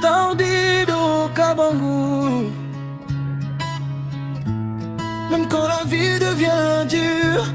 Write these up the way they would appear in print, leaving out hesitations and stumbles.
Stardido Kabangu. Même quand la vie devient dure,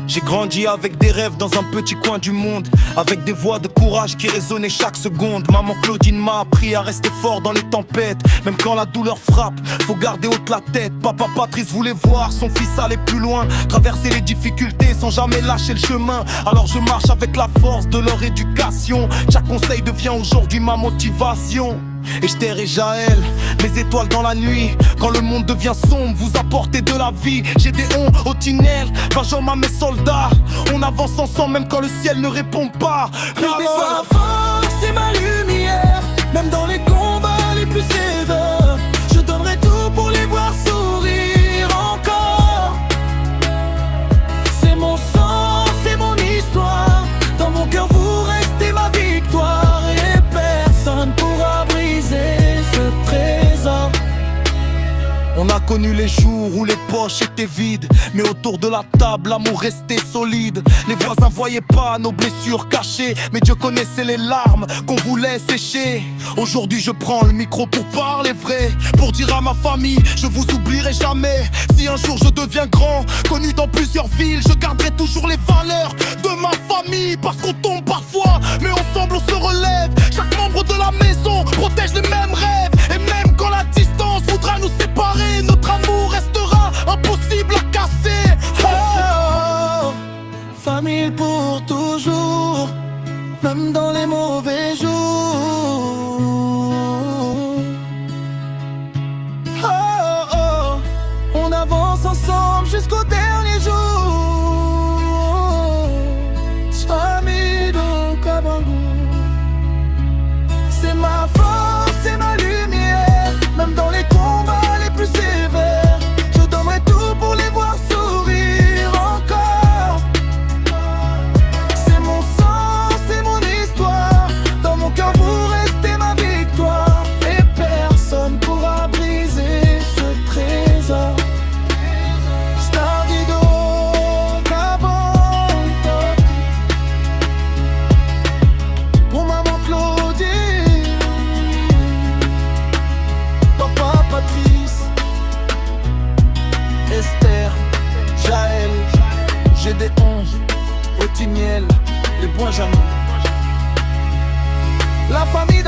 J'ai grandi avec des rêves dans un petit coin du monde, avec des voix de courage qui résonnaient chaque seconde. Maman Claudine m'a appris à rester fort dans les tempêtes. Même quand la douleur frappe, faut garder haute la tête. Papa Patrice voulait voir son fils aller plus loin, traverser les difficultés sans jamais lâcher le chemin. Alors je marche avec la force de leur éducation. Chaque conseil devient aujourd'hui ma motivation. Esther et Jaël, mes étoiles dans la nuit. Quand le monde devient sombre, vous apportez de la vie. Gédéon, Otinel, Benjamin, mes soldats. On avance ensemble même quand le ciel ne répond pas. ma force, c'est ma lumière. Même dans les combats les plus sévères, je donnerai tout pour les voir sourire encore. C'est mon sang, c'est mon histoire. Dans mon cœur vous restez ma victoire. Et personne pourra briser ce trésor. On a connu les jours où les poches étaient vides, mais autour de la table, l'amour restait solide. Les voisins voyaient pas nos blessures cachées, mais Dieu connaissait les larmes qu'on voulait sécher. Aujourd'hui je prends le micro pour parler vrai, pour dire à ma famille, je vous oublierai jamais. Si un jour je deviens grand, connu dans plusieurs villes, je garderai toujours les valeurs de ma famille. Parce qu'on tombe parfois, mais ensemble on se relève. Chaque membre de la maison protège les mêmes rêves. Et même quand la distance voudra nous séparer, notre amour restera impossible à casser. Oh, famille pour toujours, même dans les mauvais jours. Oh, oh, on avance ensemble jusqu'au dernier jour. Famille de Kabangu, c'est ma force, c'est ma lumière. Même dans les combats les plus sévères, je donnerai tout pour les voir sourire encore. C'est mon sang, c'est mon histoire. Dans mon cœur vous restez ma victoire. Et personne pourra briser ce trésor. Stardido Kabangu. Pour maman Claudine, papa Patrice, Esther, Jaël, Gédéon, Othniel, les Benjamin. La famille